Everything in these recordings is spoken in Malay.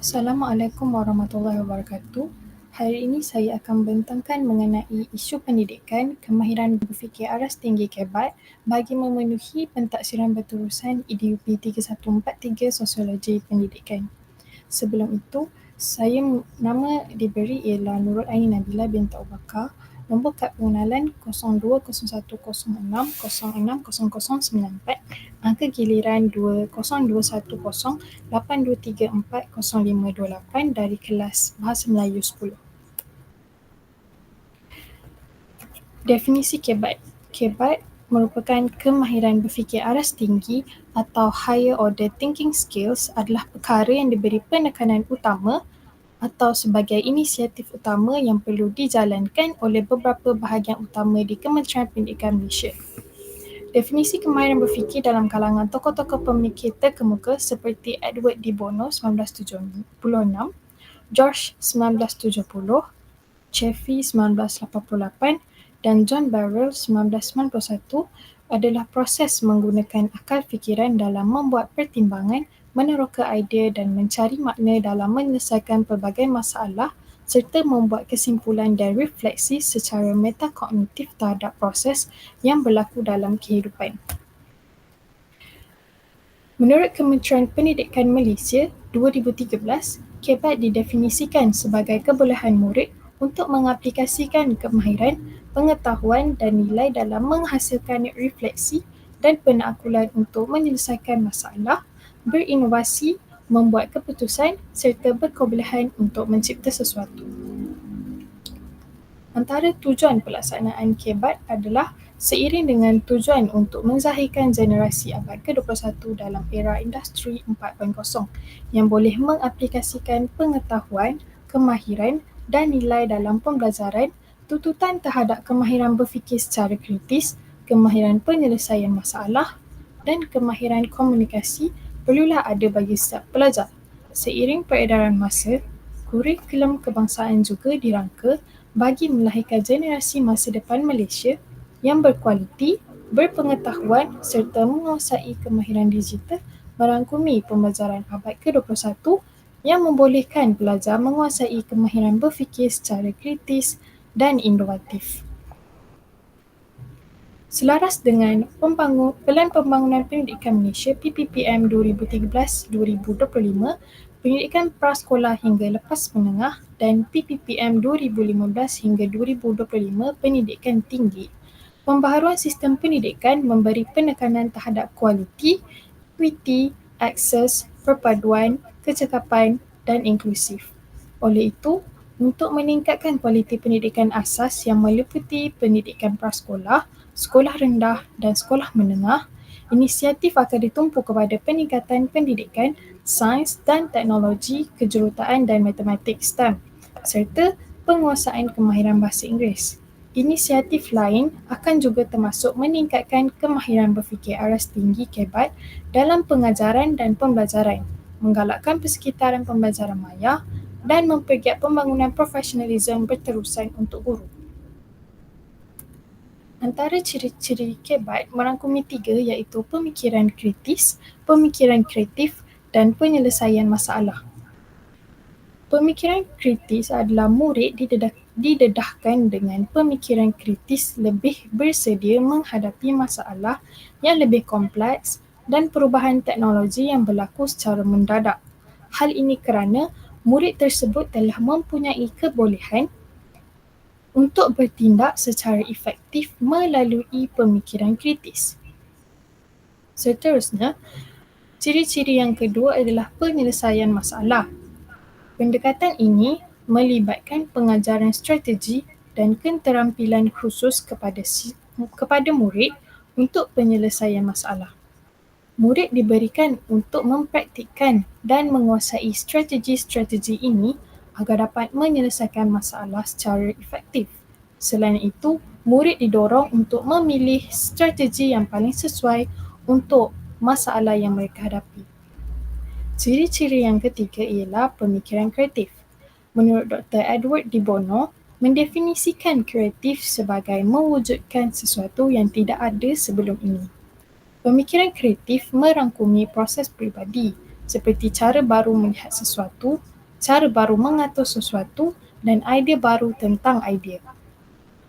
Assalamualaikum warahmatullahi wabarakatuh. Hari ini saya akan membentangkan mengenai isu pendidikan, kemahiran berfikir aras tinggi KEBAT bagi memenuhi pentaksiran berterusan EDUP 3143 Sosiologi Pendidikan. Sebelum itu, nama diberi ialah Nurul Aini Nabila binti Abu Bakar. Nombor kad pengenalan 020106060094, angka giliran 20210823400528 dari kelas Bahasa Melayu 10. Definisi KEBAT. KEBAT merupakan kemahiran berfikir aras tinggi atau higher order thinking skills adalah perkara yang diberi penekanan utama atau sebagai inisiatif utama yang perlu dijalankan oleh beberapa bahagian utama di Kementerian Pendidikan Malaysia. Definisi kemahiran berfikir dalam kalangan tokoh-tokoh pemikir terkemuka seperti Edward D. Bono 1976, George 1970, Chaffee 1988 dan John Barrell 1991 adalah proses menggunakan akal fikiran dalam membuat pertimbangan, meneroka idea dan mencari makna dalam menyelesaikan pelbagai masalah serta membuat kesimpulan dan refleksi secara metakognitif terhadap proses yang berlaku dalam kehidupan. Menurut Kementerian Pendidikan Malaysia 2013, KEBAT didefinisikan sebagai kebolehan murid untuk mengaplikasikan kemahiran, pengetahuan dan nilai dalam menghasilkan refleksi dan penaklukan untuk menyelesaikan masalah, berinovasi, membuat keputusan serta berkebolehan untuk mencipta sesuatu. Antara tujuan pelaksanaan KEBAT adalah seiring dengan tujuan untuk menzahirkan generasi abad ke-21 dalam era industri 4.0 yang boleh mengaplikasikan pengetahuan, kemahiran dan nilai dalam pembelajaran, tuntutan terhadap kemahiran berfikir secara kritis, kemahiran penyelesaian masalah dan kemahiran komunikasi perlulah ada bagi setiap pelajar. Seiring peredaran masa, kurikulum kebangsaan juga dirangka bagi melahirkan generasi masa depan Malaysia yang berkualiti, berpengetahuan serta menguasai kemahiran digital merangkumi pembelajaran abad ke-21 yang membolehkan pelajar menguasai kemahiran berfikir secara kritis dan inovatif. Selaras dengan Pelan Pembangunan Pendidikan Malaysia PPPM 2013-2025, Pendidikan Prasekolah hingga Lepas Menengah dan PPPM 2015 hingga 2025 Pendidikan Tinggi. Pembaharuan sistem pendidikan memberi penekanan terhadap kualiti, equity, akses, perpaduan, kecekapan dan inklusif. Oleh itu, untuk meningkatkan kualiti pendidikan asas yang meliputi pendidikan prasekolah, sekolah rendah dan sekolah menengah, inisiatif akan ditumpu kepada peningkatan pendidikan sains dan teknologi, kejuruteraan dan matematik STEM serta penguasaan kemahiran bahasa Inggeris. Inisiatif lain akan juga termasuk meningkatkan kemahiran berfikir aras tinggi KEBAT dalam pengajaran dan pembelajaran, menggalakkan persekitaran pembelajaran maya dan mempergiat pembangunan profesionalisme berterusan untuk guru. Antara ciri-ciri KEBAT merangkumi 3 iaitu pemikiran kritis, pemikiran kreatif dan penyelesaian masalah. Pemikiran kritis adalah murid didedahkan dengan pemikiran kritis lebih bersedia menghadapi masalah yang lebih kompleks dan perubahan teknologi yang berlaku secara mendadak. Hal ini kerana murid tersebut telah mempunyai kebolehan untuk bertindak secara efektif melalui pemikiran kritis. Seterusnya, ciri-ciri yang kedua adalah penyelesaian masalah. Pendekatan ini melibatkan pengajaran strategi dan keterampilan khusus kepada murid untuk penyelesaian masalah. Murid diberikan untuk mempraktikkan dan menguasai strategi-strategi ini agar dapat menyelesaikan masalah secara efektif. Selain itu, murid didorong untuk memilih strategi yang paling sesuai untuk masalah yang mereka hadapi. Ciri-ciri yang ketiga ialah pemikiran kreatif. Menurut Dr. Edward D. Bono, mendefinisikan kreatif sebagai mewujudkan sesuatu yang tidak ada sebelum ini. Pemikiran kreatif merangkumi proses peribadi, seperti cara baru melihat sesuatu, cara baru mengatur sesuatu dan idea baru tentang idea.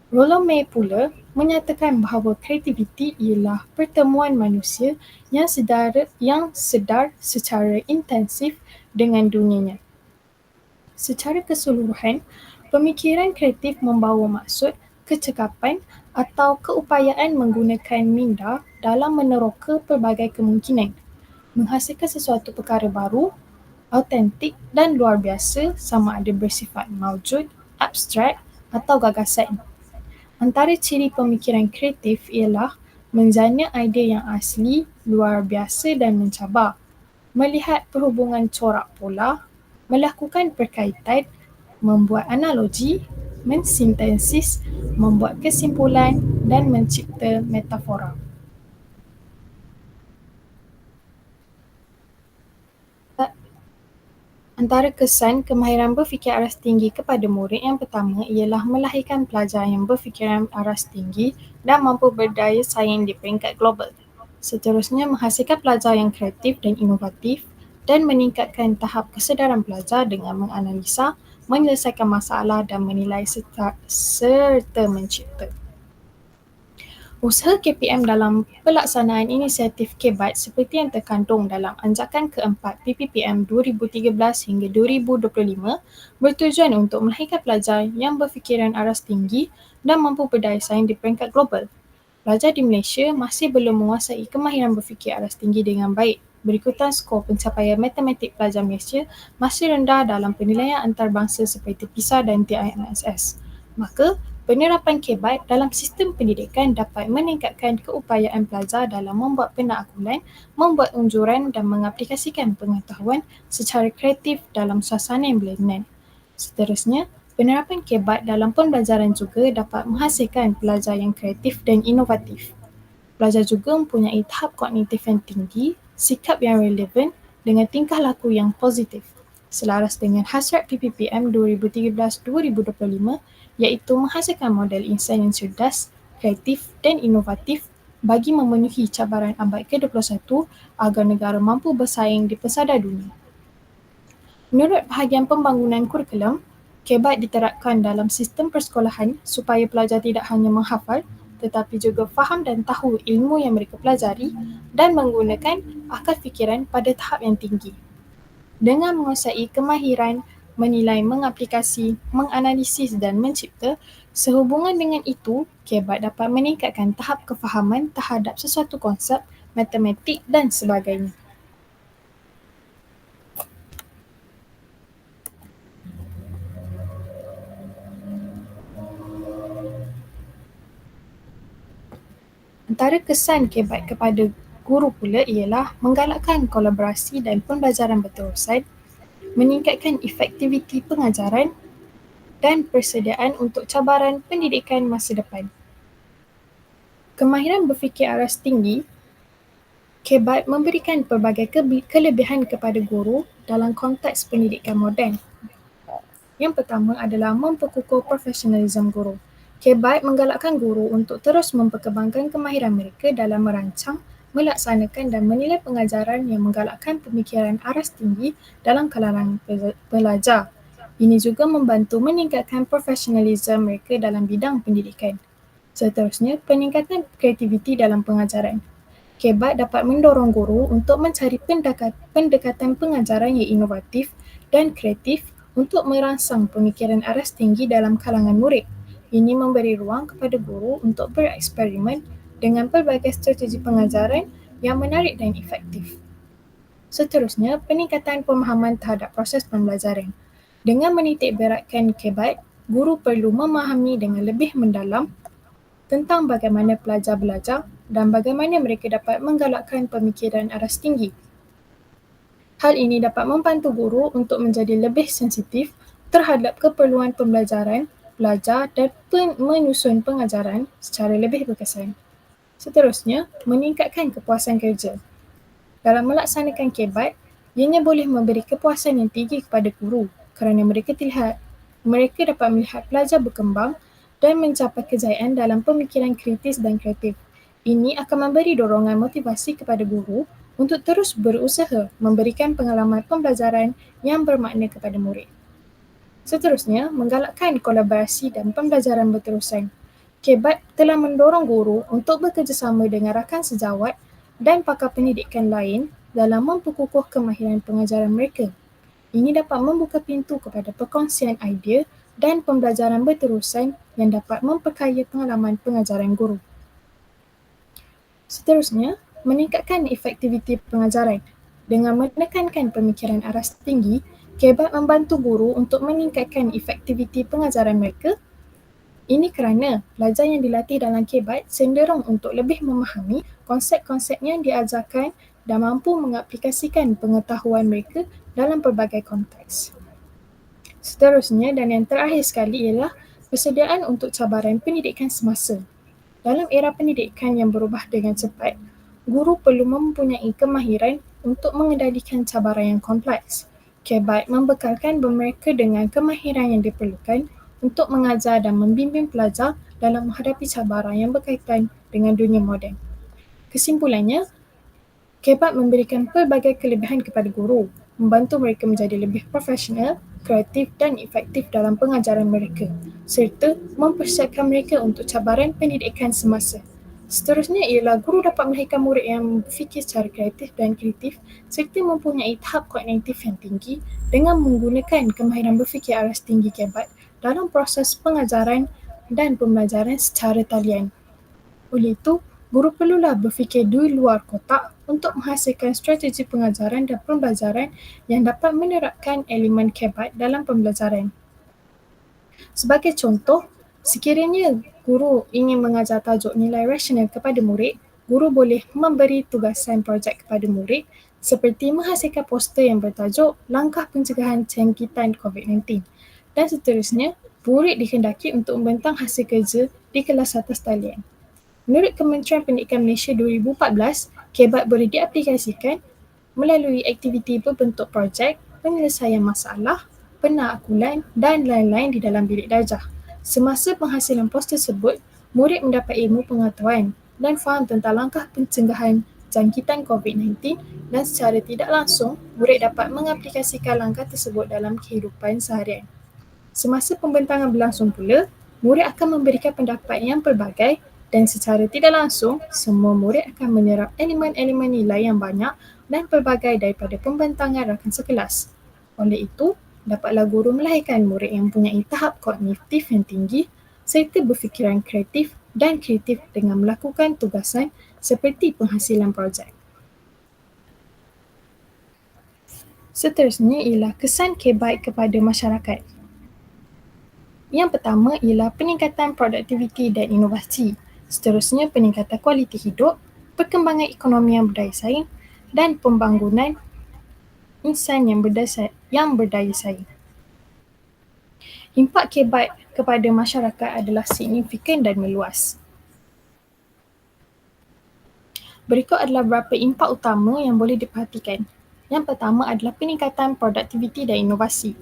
Rollo May pula menyatakan bahawa kreativiti ialah pertemuan manusia yang sedar secara intensif dengan dunianya. Secara keseluruhan, pemikiran kreatif membawa maksud, kecekapan atau keupayaan menggunakan minda dalam meneroka pelbagai kemungkinan, menghasilkan sesuatu perkara baru, autentik dan luar biasa sama ada bersifat maujud, abstrak atau gagasan. Antara ciri pemikiran kreatif ialah menjana idea yang asli, luar biasa dan mencabar, melihat perhubungan corak pola, melakukan perkaitan, membuat analogi, mensintesis, membuat kesimpulan dan mencipta metafora. Antara kesan kemahiran berfikir aras tinggi kepada murid yang pertama ialah melahirkan pelajar yang berfikiran aras tinggi dan mampu berdaya saing di peringkat global. Seterusnya, menghasilkan pelajar yang kreatif dan inovatif dan meningkatkan tahap kesedaran pelajar dengan menganalisa, menyelesaikan masalah dan menilai serta mencipta. Usaha KPM dalam pelaksanaan inisiatif KEBAT seperti yang terkandung dalam Anjakan keempat PPPM 2013 hingga 2025 bertujuan untuk melahirkan pelajar yang berfikiran aras tinggi dan mampu berdaya saing di peringkat global. Pelajar di Malaysia masih belum menguasai kemahiran berfikir aras tinggi dengan baik. Berikutan skor pencapaian matematik pelajar Malaysia masih rendah dalam penilaian antarabangsa seperti PISA dan TIMSS. Maka, penerapan KEBAT dalam sistem pendidikan dapat meningkatkan keupayaan pelajar dalam membuat penaklukan, membuat unjuran dan mengaplikasikan pengetahuan secara kreatif dalam suasana yang berlainan. Seterusnya, penerapan KEBAT dalam pembelajaran juga dapat menghasilkan pelajar yang kreatif dan inovatif. Pelajar juga mempunyai tahap kognitif yang tinggi, sikap yang relevan dengan tingkah laku yang positif. Selaras dengan hasrat PPPM 2013-2025 iaitu menghasilkan model insan yang cerdas, kreatif dan inovatif bagi memenuhi cabaran abad ke-21 agar negara mampu bersaing di pesada dunia. Menurut bahagian pembangunan kurikulum, KEBAT diterapkan dalam sistem persekolahan supaya pelajar tidak hanya menghafal tetapi juga faham dan tahu ilmu yang mereka pelajari dan menggunakan akal fikiran pada tahap yang tinggi. Dengan menguasai kemahiran menilai, mengaplikasi, menganalisis dan mencipta, sehubungan dengan itu, KEBAT dapat meningkatkan tahap kefahaman terhadap sesuatu konsep, matematik dan sebagainya. Antara kesan KEBAT kepada guru pula ialah menggalakkan kolaborasi dan pembelajaran berterusan, meningkatkan efektiviti pengajaran dan persediaan untuk cabaran pendidikan masa depan. Kemahiran berfikir aras tinggi, KEBAT memberikan pelbagai kelebihan kepada guru dalam konteks pendidikan moden. Yang pertama adalah memperkukuh profesionalisme guru. KEBAT menggalakkan guru untuk terus memperkembangkan kemahiran mereka dalam merancang, melaksanakan dan menilai pengajaran yang menggalakkan pemikiran aras tinggi dalam kalangan pelajar. Ini juga membantu meningkatkan profesionalisme mereka dalam bidang pendidikan. Seterusnya, peningkatan kreativiti dalam pengajaran. KEBAT dapat mendorong guru untuk mencari pendekatan pengajaran yang inovatif dan kreatif untuk merangsang pemikiran aras tinggi dalam kalangan murid. Ini memberi ruang kepada guru untuk bereksperimen dengan pelbagai strategi pengajaran yang menarik dan efektif. Seterusnya, peningkatan pemahaman terhadap proses pembelajaran. Dengan menitik beratkan KEBAT, guru perlu memahami dengan lebih mendalam tentang bagaimana pelajar belajar dan bagaimana mereka dapat menggalakkan pemikiran aras tinggi. Hal ini dapat membantu guru untuk menjadi lebih sensitif terhadap keperluan pembelajaran, pelajar dan menyusun pengajaran secara lebih berkesan. Seterusnya, meningkatkan kepuasan kerja. Dalam melaksanakan KEBAT, ianya boleh memberi kepuasan yang tinggi kepada guru kerana mereka dapat melihat pelajar berkembang dan mencapai kejayaan dalam pemikiran kritis dan kreatif. Ini akan memberi dorongan motivasi kepada guru untuk terus berusaha memberikan pengalaman pembelajaran yang bermakna kepada murid. Seterusnya, menggalakkan kolaborasi dan pembelajaran berterusan. KBAT telah mendorong guru untuk bekerjasama dengan rakan sejawat dan pakar pendidikan lain dalam memperkukuh kemahiran pengajaran mereka. Ini dapat membuka pintu kepada perkongsian idea dan pembelajaran berterusan yang dapat memperkaya pengalaman pengajaran guru. Seterusnya, meningkatkan efektiviti pengajaran. Dengan menekankan pemikiran aras tinggi, KBAT membantu guru untuk meningkatkan efektiviti pengajaran mereka. Ini kerana pelajar yang dilatih dalam KBAT cenderung untuk lebih memahami konsep-konsep yang diajarkan dan mampu mengaplikasikan pengetahuan mereka dalam pelbagai konteks. Seterusnya dan yang terakhir sekali ialah persediaan untuk cabaran pendidikan semasa. Dalam era pendidikan yang berubah dengan cepat, guru perlu mempunyai kemahiran untuk mengendalikan cabaran yang kompleks. KBAT membekalkan mereka dengan kemahiran yang diperlukan untuk mengajar dan membimbing pelajar dalam menghadapi cabaran yang berkaitan dengan dunia moden. Kesimpulannya, KBAT memberikan pelbagai kelebihan kepada guru, membantu mereka menjadi lebih profesional, kreatif dan efektif dalam pengajaran mereka, serta mempersiapkan mereka untuk cabaran pendidikan semasa. Seterusnya ialah guru dapat melahirkan murid yang berfikir secara kreatif dan kreatif serta mempunyai tahap kognitif yang tinggi dengan menggunakan kemahiran berfikir aras tinggi KBAT dalam proses pengajaran dan pembelajaran secara talian. Oleh itu, guru perlulah berfikir di luar kotak untuk menghasilkan strategi pengajaran dan pembelajaran yang dapat menerapkan elemen KBAT dalam pembelajaran. Sebagai contoh, sekiranya guru ingin mengajar tajuk nilai rasional kepada murid, guru boleh memberi tugasan projek kepada murid seperti menghasilkan poster yang bertajuk Langkah Pencegahan Jangkitan COVID-19 dan seterusnya, murid dikendaki untuk membentang hasil kerja di kelas atas talian. Menurut Kementerian Pendidikan Malaysia 2014, KBAT boleh diaplikasikan melalui aktiviti berbentuk projek, penyelesaian masalah, penaklukan dan lain-lain di dalam bilik darjah. Semasa penghasilan pos tersebut, murid mendapat ilmu pengetahuan dan faham tentang langkah pencegahan jangkitan COVID-19 dan secara tidak langsung, murid dapat mengaplikasikan langkah tersebut dalam kehidupan seharian. Semasa pembentangan berlangsung pula, murid akan memberikan pendapat yang pelbagai dan secara tidak langsung, semua murid akan menyerap elemen-elemen nilai yang banyak dan pelbagai daripada pembentangan rakan sekelas. Oleh itu, dapatlah guru melahirkan murid yang mempunyai tahap kognitif yang tinggi serta berfikiran kreatif dan kreatif dengan melakukan tugasan seperti penghasilan projek. Seterusnya ialah kesan KBAT kepada masyarakat. Yang pertama ialah peningkatan produktiviti dan inovasi. Seterusnya peningkatan kualiti hidup, perkembangan ekonomi yang berdaya saing dan pembangunan insan yang berdaya saing. Impak KBAT kepada masyarakat adalah signifikan dan meluas. Berikut adalah beberapa impak utama yang boleh diperhatikan. Yang pertama adalah peningkatan produktiviti dan inovasi.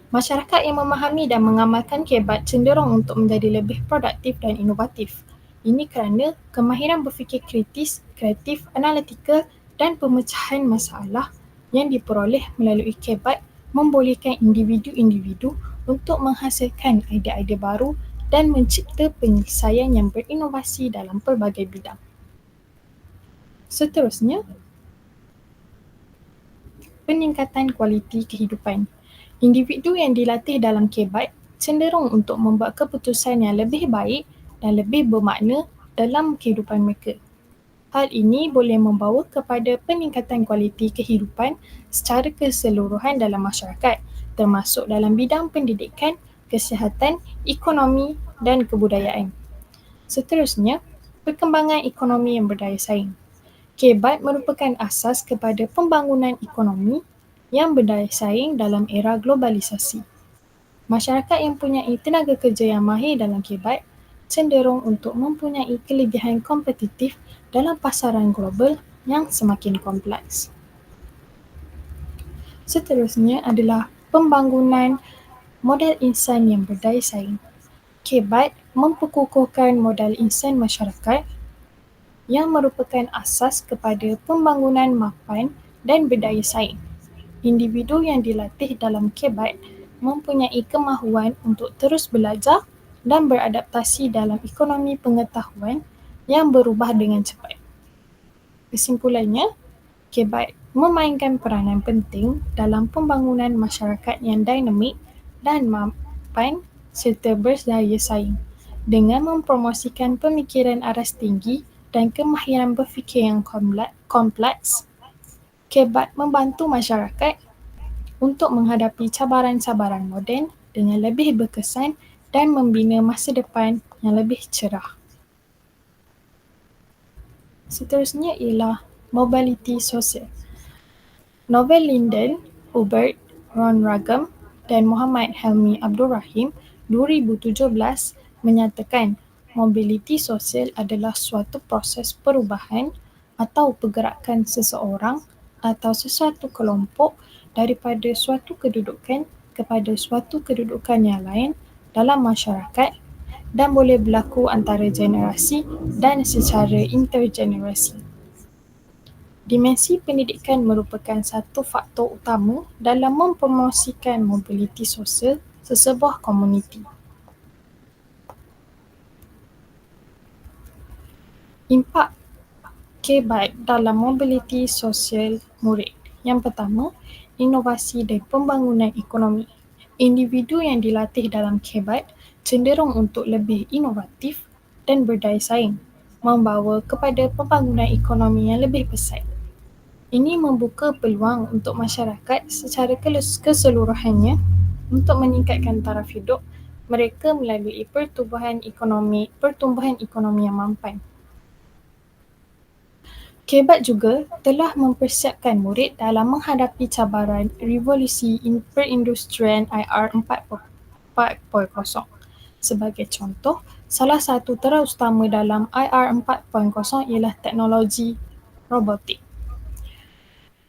Masyarakat yang memahami dan mengamalkan KBAT cenderung untuk menjadi lebih produktif dan inovatif. Ini kerana kemahiran berfikir kritis, kreatif, analitikal dan pemecahan masalah yang diperoleh melalui KBAT membolehkan individu-individu untuk menghasilkan idea-idea baru dan mencipta penyelesaian yang berinovasi dalam pelbagai bidang. Seterusnya, peningkatan kualiti kehidupan. Individu yang dilatih dalam KBAT cenderung untuk membuat keputusan yang lebih baik dan lebih bermakna dalam kehidupan mereka. Hal ini boleh membawa kepada peningkatan kualiti kehidupan secara keseluruhan dalam masyarakat, termasuk dalam bidang pendidikan, kesihatan, ekonomi dan kebudayaan. Seterusnya, perkembangan ekonomi yang berdaya saing. KBAT merupakan asas kepada pembangunan ekonomi yang berdaya saing dalam era globalisasi. Masyarakat yang mempunyai tenaga kerja yang mahir dalam KBAT cenderung untuk mempunyai kelebihan kompetitif dalam pasaran global yang semakin kompleks. Seterusnya adalah pembangunan modal insan yang berdaya saing. KBAT memperkukuhkan modal insan masyarakat yang merupakan asas kepada pembangunan mapan dan berdaya saing. Individu yang dilatih dalam KBAT mempunyai kemahuan untuk terus belajar dan beradaptasi dalam ekonomi pengetahuan yang berubah dengan cepat. Kesimpulannya, KBAT memainkan peranan penting dalam pembangunan masyarakat yang dinamik dan mapan serta berdaya saing dengan mempromosikan pemikiran aras tinggi dan kemahiran berfikir yang kompleks. KBAT membantu masyarakat untuk menghadapi cabaran-cabaran moden dengan lebih berkesan dan membina masa depan yang lebih cerah. Seterusnya ialah mobiliti sosial. Novel Linden, Hubert, Ron Ragam dan Muhammad Helmi Abdul Rahim 2017 menyatakan mobiliti sosial adalah suatu proses perubahan atau pergerakan seseorang atau sesuatu kelompok daripada suatu kedudukan kepada suatu kedudukan yang lain dalam masyarakat dan boleh berlaku antara generasi dan secara intergenerasi. Dimensi pendidikan merupakan satu faktor utama dalam mempromosikan mobiliti sosial sesebuah komuniti. Impak KBAT dalam mobiliti sosial murid. Yang pertama, inovasi dan pembangunan ekonomi. Individu yang dilatih dalam KBAT cenderung untuk lebih inovatif dan berdaya saing, membawa kepada pembangunan ekonomi yang lebih pesat. Ini membuka peluang untuk masyarakat secara keseluruhannya untuk meningkatkan taraf hidup mereka melalui pertumbuhan ekonomi yang mampan. KBAT juga telah mempersiapkan murid dalam menghadapi cabaran revolusi perindustrian IR 4.0. Sebagai contoh, salah satu terus utama dalam IR 4.0 ialah teknologi robotik.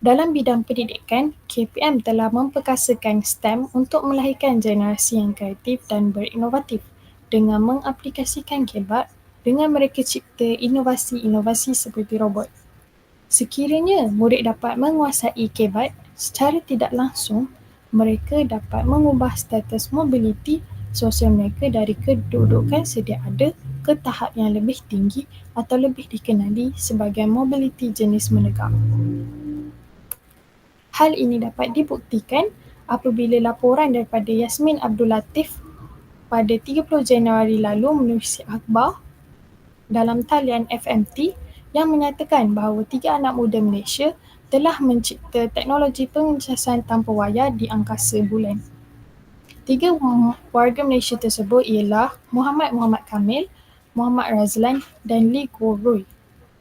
Dalam bidang pendidikan, KPM telah memperkasakan STEM untuk melahirkan generasi yang kreatif dan berinovatif dengan mengaplikasikan KBAT dengan mereka cipta inovasi-inovasi seperti robot. Sekiranya murid dapat menguasai KBAT secara tidak langsung, mereka dapat mengubah status mobiliti sosial mereka dari kedudukan sedia ada ke tahap yang lebih tinggi atau lebih dikenali sebagai mobiliti jenis menegak. Hal ini dapat dibuktikan apabila laporan daripada Yasmin Abdul Latif pada 30 Januari lalu menerusi akhbar dalam talian FMT yang menyatakan bahawa 3 anak muda Malaysia telah mencipta teknologi pengecasan tanpa wayar di angkasa bulan. 3 warga Malaysia tersebut ialah Muhammad Kamil, Muhammad Razlan dan Lee Kuo Rui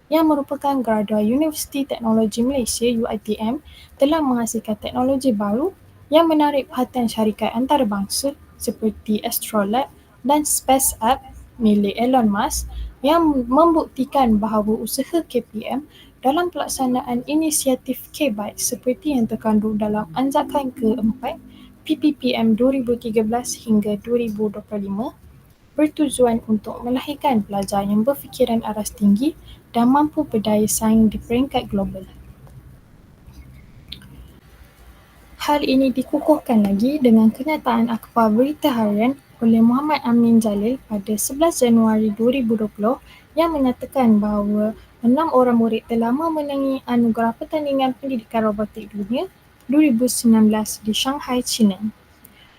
yang merupakan graduan Universiti Teknologi Malaysia UiTM telah menghasilkan teknologi baru yang menarik perhatian syarikat antarabangsa seperti Astrolab dan SpaceX milik Elon Musk yang membuktikan bahawa usaha KPM dalam pelaksanaan inisiatif KBAT seperti yang terkandung dalam anjakan ke-4 PPPM 2013 hingga 2025 bertujuan untuk melahirkan pelajar yang berfikiran aras tinggi dan mampu berdaya saing di peringkat global. Hal ini dikukuhkan lagi dengan kenyataan akhbar berita harian oleh Muhammad Amin Jalil pada 11 Januari 2020 yang menyatakan bahawa 6 orang murid telah memenangi anugerah pertandingan pendidikan robotik dunia 2019 di Shanghai, China.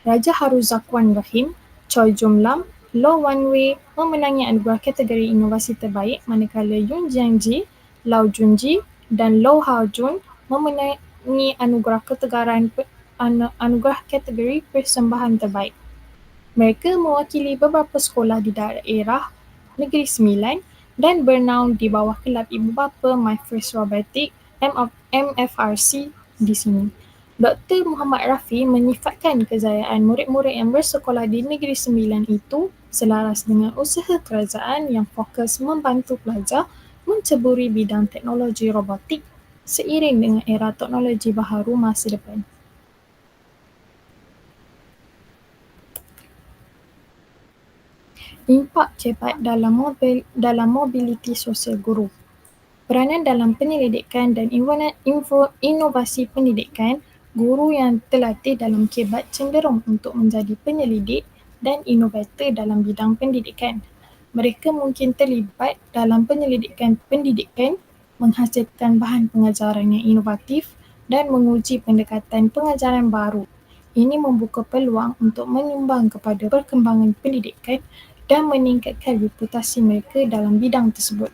Raja Haruzakwan Rahim, Choi Jum Lam, Lo Wan Wei memenangi anugerah kategori inovasi terbaik manakala Yun Jiangji, Lau Junji dan Lo Hao Jun memenangi anugerah kategori persembahan terbaik. Mereka mewakili beberapa sekolah di daerah Negeri Sembilan dan bernaung di bawah kelab ibu bapa My First Robotic MFRC di sini. Dr. Muhammad Rafi menyifatkan kejayaan murid-murid yang bersekolah di Negeri Sembilan itu selaras dengan usaha kerajaan yang fokus membantu pelajar menceburi bidang teknologi robotik seiring dengan era teknologi baharu masa depan. Impak KBAT dalam mobiliti sosial guru. Peranan dalam penyelidikan dan inovasi pendidikan, guru yang terlatih dalam KEBAT cenderung untuk menjadi penyelidik dan inovator dalam bidang pendidikan. Mereka mungkin terlibat dalam penyelidikan pendidikan, menghasilkan bahan pengajaran yang inovatif dan menguji pendekatan pengajaran baru. Ini membuka peluang untuk menyumbang kepada perkembangan pendidikan dan meningkatkan reputasi mereka dalam bidang tersebut.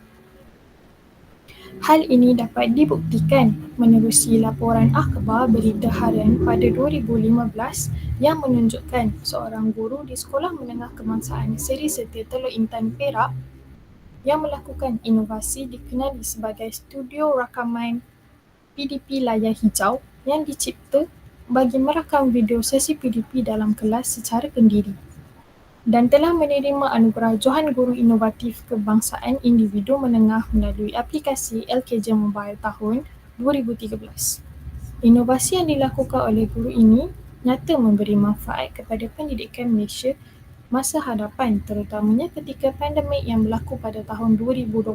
Hal ini dapat dibuktikan menerusi laporan akhbar Berita Harian pada 2015 yang menunjukkan seorang guru di Sekolah Menengah Kebangsaan Seri Setia Teluk Intan Perak yang melakukan inovasi dikenali sebagai studio rakaman PDP layar hijau yang dicipta bagi merakam video sesi PDP dalam kelas secara kendiri dan telah menerima anugerah Johan Guru Inovatif Kebangsaan Individu Menengah melalui aplikasi LKJ Mobile tahun 2013. Inovasi yang dilakukan oleh guru ini nyata memberi manfaat kepada pendidikan Malaysia masa hadapan, terutamanya ketika pandemik yang berlaku pada tahun 2020.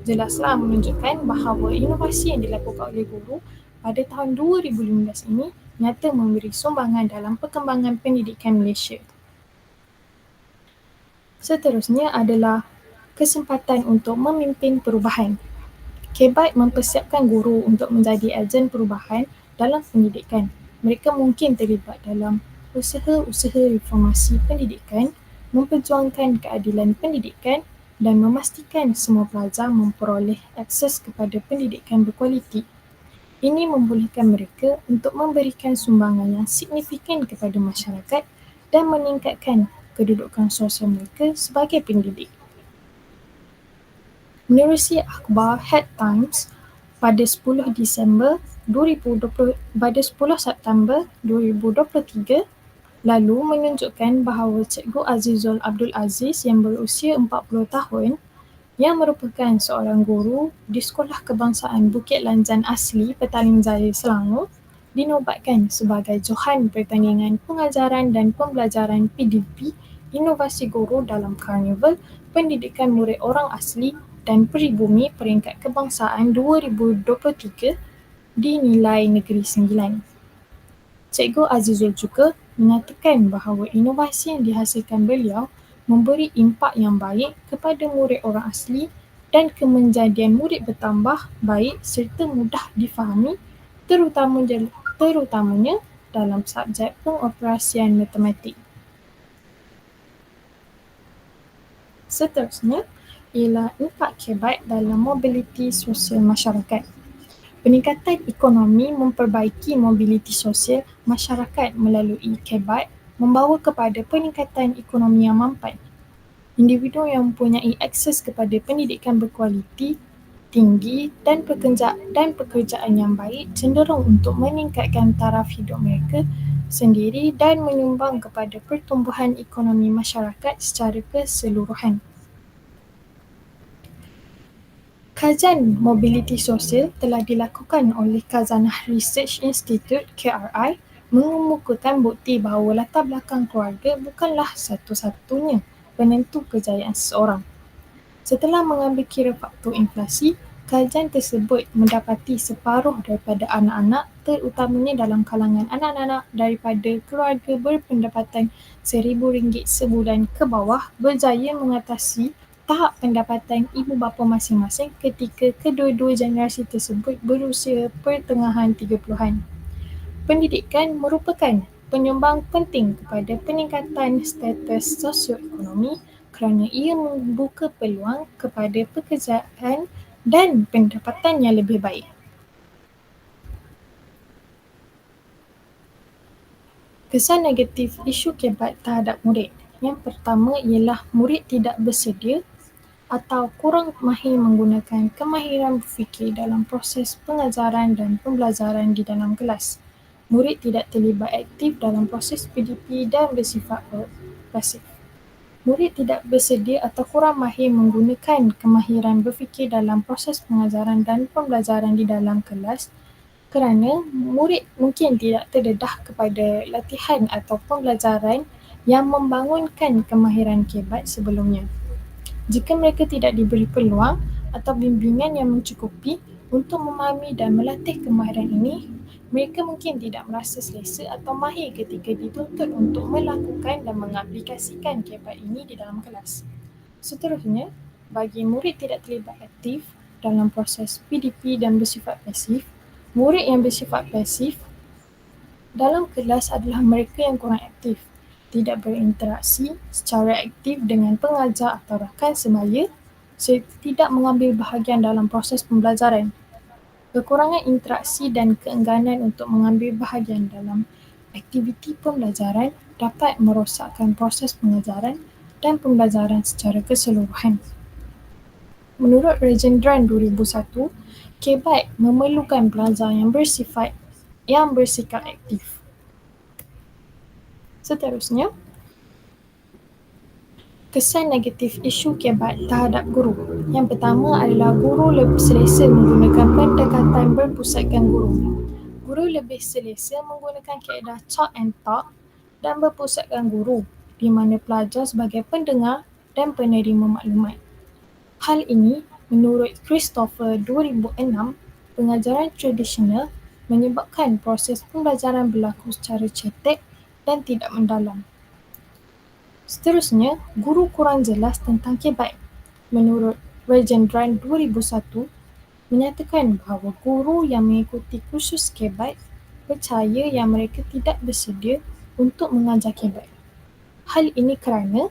Jelaslah menunjukkan bahawa inovasi yang dilakukan oleh guru pada tahun 2015 ini nyata memberi sumbangan dalam perkembangan pendidikan Malaysia. Seterusnya adalah kesempatan untuk memimpin perubahan. KEBAT mempersiapkan guru untuk menjadi ejen perubahan dalam pendidikan. Mereka mungkin terlibat dalam usaha-usaha reformasi pendidikan, memperjuangkan keadilan pendidikan dan memastikan semua pelajar memperoleh akses kepada pendidikan berkualiti. Ini membolehkan mereka untuk memberikan sumbangan yang signifikan kepada masyarakat dan meningkatkan kedudukan sosial mereka sebagai pendidik. Menerusi akhbar Head Times pada 10 Disember 2020 pada 10 September 2023 lalu menunjukkan bahawa Cikgu Azizul Abdul Aziz yang berusia 40 tahun yang merupakan seorang guru di Sekolah Kebangsaan Bukit Lanjan Asli Petaling Jaya Selangor dinobatkan sebagai Johan Pertandingan Pengajaran dan Pembelajaran PDP Inovasi Guru dalam Karnival Pendidikan Murid Orang Asli dan Peribumi Peringkat Kebangsaan 2023 di Nilai Negeri Sembilan. Cikgu Azizul juga mengatakan bahawa inovasi yang dihasilkan beliau memberi impak yang baik kepada murid orang asli dan kemenjadian murid bertambah baik serta mudah difahami terutamanya dalam subjek pengoperasian matematik. Seterusnya ialah impak KEBAT dalam mobiliti sosial masyarakat. Peningkatan ekonomi memperbaiki mobiliti sosial masyarakat melalui KEBAT membawa kepada peningkatan ekonomi yang mampan. Individu yang mempunyai akses kepada pendidikan berkualiti tinggi dan pekerjaan yang baik cenderung untuk meningkatkan taraf hidup mereka sendiri dan menyumbang kepada pertumbuhan ekonomi masyarakat secara keseluruhan. Kajian mobiliti sosial telah dilakukan oleh Khazanah Research Institute KRI mengemukakan bukti bahawa latar belakang keluarga bukanlah satu-satunya penentu kejayaan seseorang. Setelah mengambil kira faktor inflasi, kajian tersebut mendapati separuh daripada anak-anak, terutamanya dalam kalangan anak-anak daripada keluarga berpendapatan RM1,000 sebulan ke bawah, berjaya mengatasi tahap pendapatan ibu bapa masing-masing ketika kedua-dua generasi tersebut berusia pertengahan 30-an. Pendidikan merupakan penyumbang penting kepada peningkatan status sosioekonomi kerana ia membuka peluang kepada pekerjaan dan pendapatan yang lebih baik. Kesan negatif isu KEBAT terhadap murid. Yang pertama ialah murid tidak bersedia atau kurang mahir menggunakan kemahiran berfikir dalam proses pengajaran dan pembelajaran di dalam kelas. Murid tidak terlibat aktif dalam proses PDP dan bersifat pasif. Murid tidak bersedia atau kurang mahir menggunakan kemahiran berfikir dalam proses pengajaran dan pembelajaran di dalam kelas kerana murid mungkin tidak terdedah kepada latihan atau pembelajaran yang membangunkan kemahiran KEBAT sebelumnya. Jika mereka tidak diberi peluang atau bimbingan yang mencukupi untuk memahami dan melatih kemahiran ini, mereka mungkin tidak merasa selesa atau mahir ketika dituntut untuk melakukan dan mengaplikasikan KBAT ini di dalam kelas. Seterusnya, bagi murid tidak terlibat aktif dalam proses PDP dan bersifat pasif, murid yang bersifat pasif dalam kelas adalah mereka yang kurang aktif, tidak berinteraksi secara aktif dengan pengajar atau rakan sebaya, serta tidak mengambil bahagian dalam proses pembelajaran. Kekurangan interaksi dan keengganan untuk mengambil bahagian dalam aktiviti pembelajaran dapat merosakkan proses pengajaran dan pembelajaran secara keseluruhan. Menurut Rajendran 2001, KBAT memerlukan pelajar yang bersikap aktif. Seterusnya, kesan negatif isu KBAT terhadap guru. Yang pertama adalah guru lebih selesa menggunakan pendekatan berpusatkan guru. Guru lebih selesa menggunakan kaedah chalk and talk dan berpusatkan guru, di mana pelajar sebagai pendengar dan penerima maklumat. Hal ini, menurut Christopher 2006, pengajaran tradisional menyebabkan proses pembelajaran berlaku secara cetek dan tidak mendalam. Seterusnya, guru kurang jelas tentang KBAT. Menurut Rajendran 2001, menyatakan bahawa guru yang mengikuti kursus KBAT percaya yang mereka tidak bersedia untuk mengajar KBAT. Hal ini kerana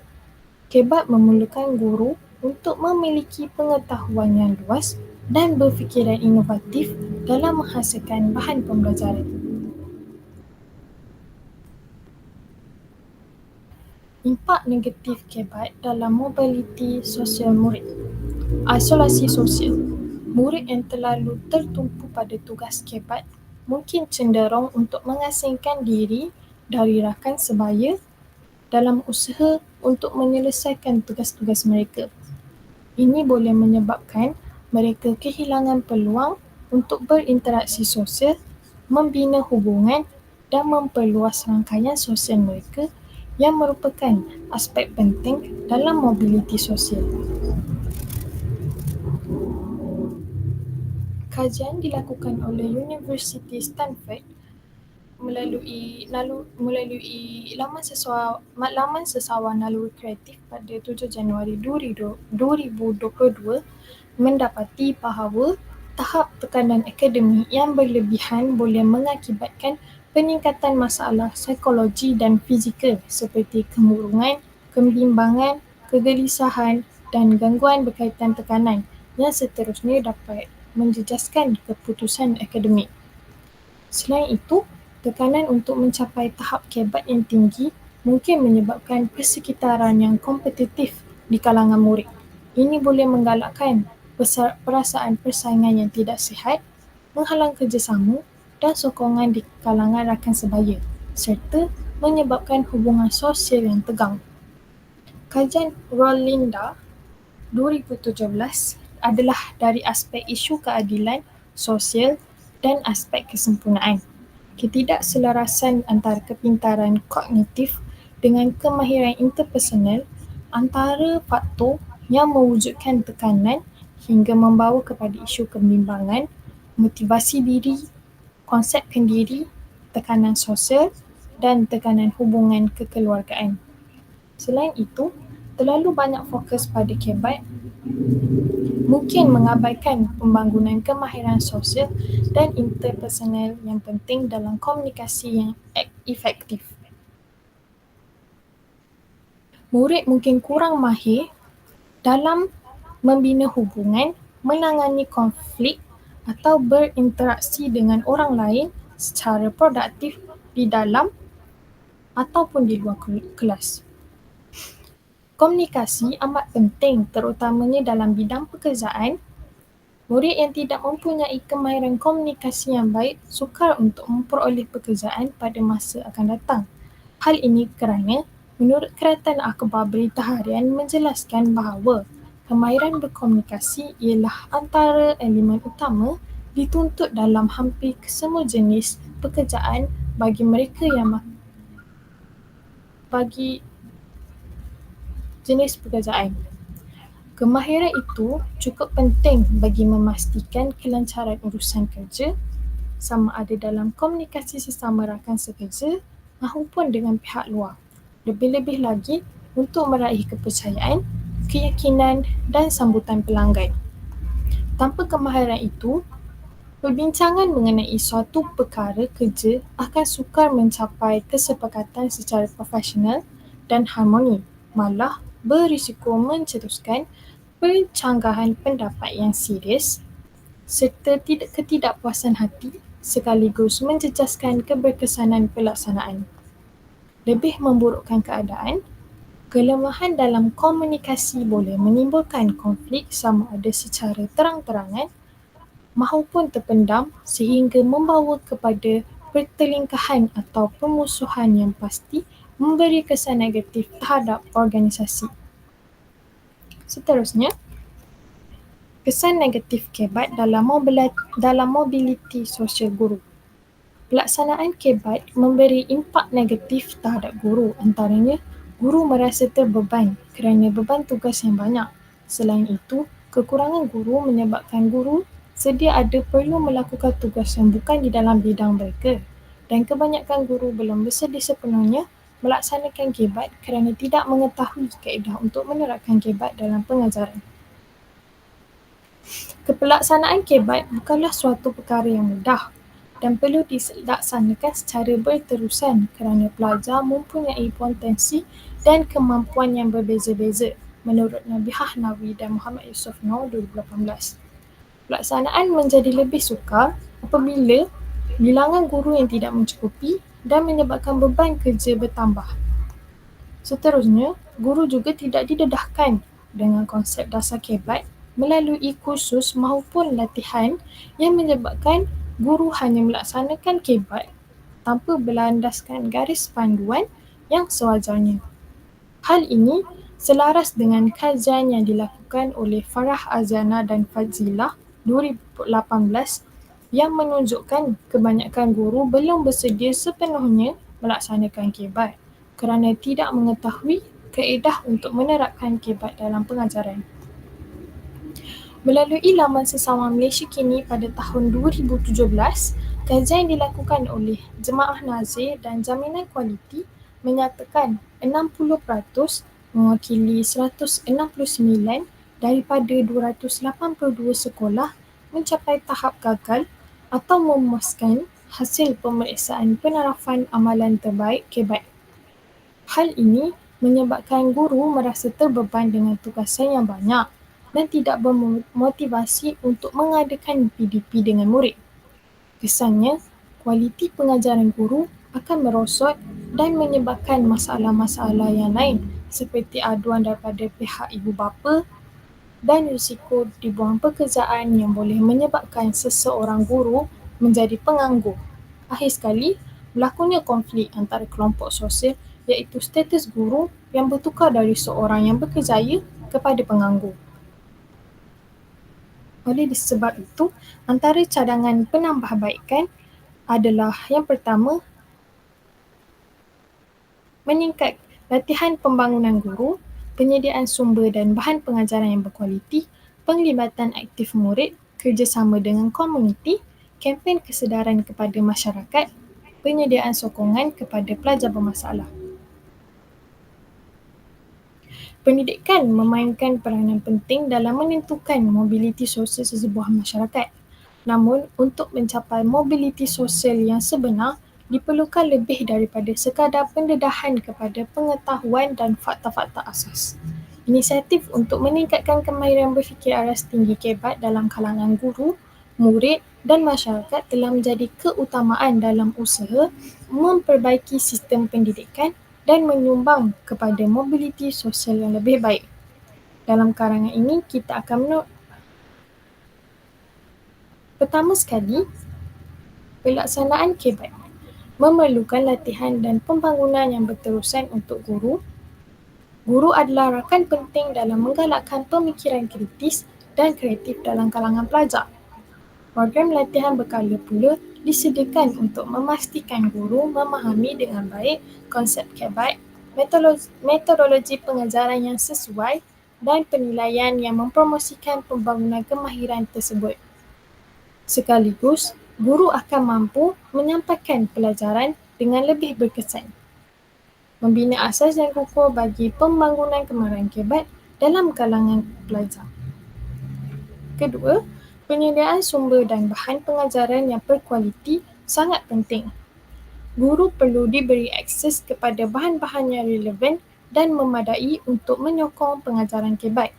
KBAT memerlukan guru untuk memiliki pengetahuan yang luas dan berfikiran inovatif dalam menghasilkan bahan pembelajaran. Impak negatif KBAT dalam mobiliti sosial murid. Isolasi sosial. Murid yang terlalu tertumpu pada tugas KBAT mungkin cenderung untuk mengasingkan diri dari rakan sebaya dalam usaha untuk menyelesaikan tugas-tugas mereka. Ini boleh menyebabkan mereka kehilangan peluang untuk berinteraksi sosial, membina hubungan dan memperluas rangkaian sosial mereka yang merupakan aspek penting dalam mobiliti sosial. Kajian dilakukan oleh Universiti Stanford melalui laman sesawan naluri kreatif pada 7 Januari 2022 mendapati bahawa tahap tekanan akademik yang berlebihan boleh mengakibatkan peningkatan masalah psikologi dan fizikal seperti kemurungan, kebimbangan, kegelisahan dan gangguan berkaitan tekanan yang seterusnya dapat menjejaskan keputusan akademik. Selain itu, tekanan untuk mencapai tahap KBAT yang tinggi mungkin menyebabkan persekitaran yang kompetitif di kalangan murid. Ini boleh menggalakkan perasaan persaingan yang tidak sihat, menghalang kerjasama dan sokongan di kalangan rakan sebaya, serta menyebabkan hubungan sosial yang tegang. Kajian Rolinda 2017 adalah dari aspek isu keadilan sosial dan aspek kesempurnaan. Ketidakselarasan antara kepintaran kognitif dengan kemahiran interpersonal antara faktor yang mewujudkan tekanan hingga membawa kepada isu kebimbangan, motivasi diri, konsepkan diri, tekanan sosial dan tekanan hubungan kekeluargaan. Selain itu, terlalu banyak fokus pada KBAT mungkin mengabaikan pembangunan kemahiran sosial dan interpersonal yang penting dalam komunikasi yang efektif. Murid mungkin kurang mahir dalam membina hubungan, menangani konflik atau berinteraksi dengan orang lain secara produktif di dalam ataupun di luar kelas. Komunikasi amat penting terutamanya dalam bidang pekerjaan. Murid yang tidak mempunyai kemahiran komunikasi yang baik sukar untuk memperoleh pekerjaan pada masa akan datang. Hal ini kerana menurut Keratan Akhbar Berita Harian menjelaskan bahawa kemahiran berkomunikasi ialah antara elemen utama dituntut dalam hampir kesemua jenis pekerjaan bagi mereka yang bagi jenis pekerjaan. Kemahiran itu cukup penting bagi memastikan kelancaran urusan kerja, sama ada dalam komunikasi sesama rakan sekerja maupun dengan pihak luar. Lebih-lebih lagi untuk meraih kepercayaan, keyakinan dan sambutan pelanggan. Tanpa kemahiran itu, perbincangan mengenai suatu perkara kerja akan sukar mencapai kesepakatan secara profesional dan harmoni, malah berisiko mencetuskan pencanggahan pendapat yang serius serta ketidakpuasan hati sekaligus menjejaskan keberkesanan pelaksanaan. Lebih memburukkan keadaan, kelemahan dalam komunikasi boleh menimbulkan konflik sama ada secara terang-terangan maupun terpendam sehingga membawa kepada pertelingkahan atau permusuhan yang pasti memberi kesan negatif terhadap organisasi. Seterusnya, kesan negatif kebat dalam mobiliti sosial guru. Pelaksanaan kebat memberi impak negatif terhadap guru, antaranya guru merasa terbeban kerana beban tugas yang banyak. Selain itu, kekurangan guru menyebabkan guru sedia ada perlu melakukan tugas yang bukan di dalam bidang mereka dan kebanyakan guru belum bersedia sepenuhnya melaksanakan kebat kerana tidak mengetahui kaedah untuk menerapkan kebat dalam pengajaran. Kepelaksanaan kebat bukanlah suatu perkara yang mudah dan perlu dilaksanakan secara berterusan kerana pelajar mempunyai potensi dan kemampuan yang berbeza-beza menurut Nabihah Nawawi dan Muhammad Yusof Noor 2018. Pelaksanaan menjadi lebih sukar apabila bilangan guru yang tidak mencukupi dan menyebabkan beban kerja bertambah. Seterusnya, guru juga tidak didedahkan dengan konsep dasar kebat melalui kursus maupun latihan yang menyebabkan guru hanya melaksanakan kebat tanpa berlandaskan garis panduan yang sewajarnya. Hal ini selaras dengan kajian yang dilakukan oleh Farah Azana dan Fazilah 2018 yang menunjukkan kebanyakan guru belum bersedia sepenuhnya melaksanakan kebat kerana tidak mengetahui kaedah untuk menerapkan kebat dalam pengajaran. Melalui laman Sesama Malaysia Kini pada tahun 2017, kajian dilakukan oleh Jemaah Nazir dan Jaminan Kualiti menyatakan 60% mewakili 169 daripada 282 sekolah mencapai tahap gagal atau memuaskan hasil pemeriksaan penerapan amalan terbaik kebat. Hal ini menyebabkan guru merasa terbeban dengan tugasan yang banyak dan tidak bermotivasi untuk mengadakan PDP dengan murid. Kesannya, kualiti pengajaran guru akan merosot dan menyebabkan masalah-masalah yang lain seperti aduan daripada pihak ibu bapa dan risiko dibuang pekerjaan yang boleh menyebabkan seseorang guru menjadi penganggur. Akhir sekali, berlakunya konflik antara kelompok sosial iaitu status guru yang bertukar dari seorang yang berkejaya kepada penganggur. Oleh sebab itu, antara cadangan penambahbaikan adalah yang pertama, meningkat latihan pembangunan guru, penyediaan sumber dan bahan pengajaran yang berkualiti, penglibatan aktif murid, kerjasama dengan komuniti, kempen kesedaran kepada masyarakat, penyediaan sokongan kepada pelajar bermasalah. Pendidikan memainkan peranan penting dalam menentukan mobiliti sosial sesebuah masyarakat. Namun, untuk mencapai mobiliti sosial yang sebenar, diperlukan lebih daripada sekadar pendedahan kepada pengetahuan dan fakta-fakta asas. Inisiatif untuk meningkatkan kemahiran berfikir aras tinggi kebat dalam kalangan guru, murid dan masyarakat telah menjadi keutamaan dalam usaha memperbaiki sistem pendidikan dan menyumbang kepada mobiliti sosial yang lebih baik. Dalam karangan ini, kita akan pertama sekali, pelaksanaan kebat memerlukan latihan dan pembangunan yang berterusan untuk guru. Guru adalah rakan penting dalam menggalakkan pemikiran kritis dan kreatif dalam kalangan pelajar. Program latihan berkala pula disediakan untuk memastikan guru memahami dengan baik konsep kebat, metodologi pengajaran yang sesuai dan penilaian yang mempromosikan pembangunan kemahiran tersebut. Sekaligus, guru akan mampu menyampaikan pelajaran dengan lebih berkesan. Membina asas yang kukuh bagi pembangunan kemahiran kibat dalam kalangan pelajar. Kedua, penyediaan sumber dan bahan pengajaran yang berkualiti sangat penting. Guru perlu diberi akses kepada bahan-bahan yang relevan dan memadai untuk menyokong pengajaran kibat.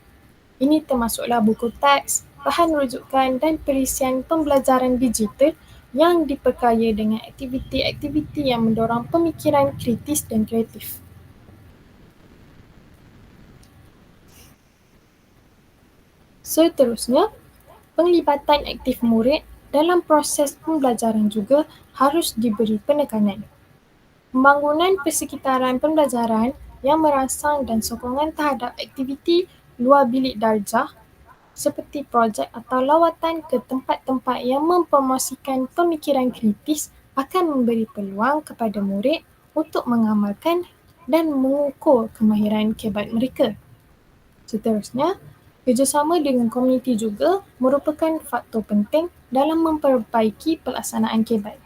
Ini termasuklah buku teks, bahan rujukan dan perisian pembelajaran digital yang diperkaya dengan aktiviti-aktiviti yang mendorong pemikiran kritis dan kreatif. Seterusnya, penglibatan aktif murid dalam proses pembelajaran juga harus diberi penekanan. Pembangunan persekitaran pembelajaran yang merangsang dan sokongan terhadap aktiviti luar bilik darjah seperti projek atau lawatan ke tempat-tempat yang mempromosikan pemikiran kritis akan memberi peluang kepada murid untuk mengamalkan dan mengukur kemahiran kibat mereka. Seterusnya, kerjasama dengan komuniti juga merupakan faktor penting dalam memperbaiki pelaksanaan kibat.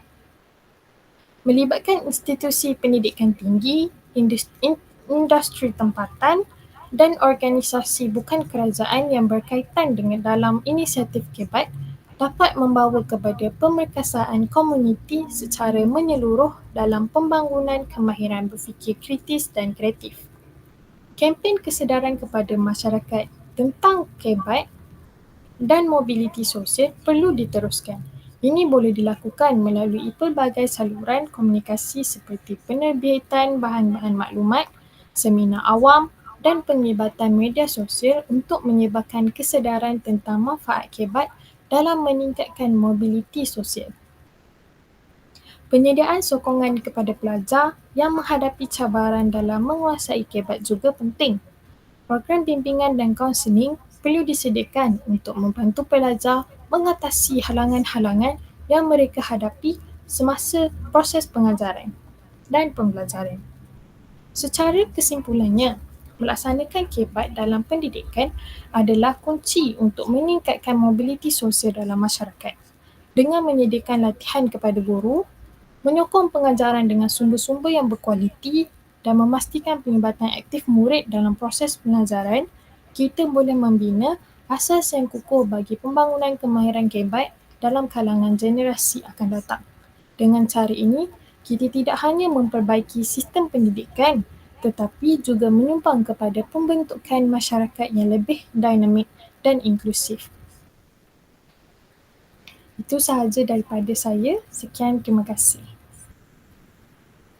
Melibatkan institusi pendidikan tinggi, industri tempatan dan organisasi bukan kerajaan yang berkaitan dengan dalam inisiatif kibat dapat membawa kepada pemerkasaan komuniti secara menyeluruh dalam pembangunan kemahiran berfikir kritis dan kreatif. Kempen kesedaran kepada masyarakat tentang kibat dan mobiliti sosial perlu diteruskan. Ini boleh dilakukan melalui pelbagai saluran komunikasi seperti penerbitan bahan-bahan maklumat, seminar awam dan penglibatan media sosial untuk menyebarkan kesedaran tentang manfaat kibat dalam meningkatkan mobiliti sosial. Penyediaan sokongan kepada pelajar yang menghadapi cabaran dalam menguasai kibat juga penting. Program bimbingan dan kaunseling perlu disediakan untuk membantu pelajar mengatasi halangan-halangan yang mereka hadapi semasa proses pengajaran dan pembelajaran. Secara kesimpulannya, melaksanakan kibat dalam pendidikan adalah kunci untuk meningkatkan mobiliti sosial dalam masyarakat. Dengan menyediakan latihan kepada guru, menyokong pengajaran dengan sumber-sumber yang berkualiti dan memastikan pelibatan aktif murid dalam proses pengajaran, kita boleh membina asas yang kukuh bagi pembangunan kemahiran kibat dalam kalangan generasi akan datang. Dengan cara ini, kita tidak hanya memperbaiki sistem pendidikan tetapi juga menyumbang kepada pembentukan masyarakat yang lebih dinamik dan inklusif. Itu sahaja daripada saya. Sekian, terima kasih.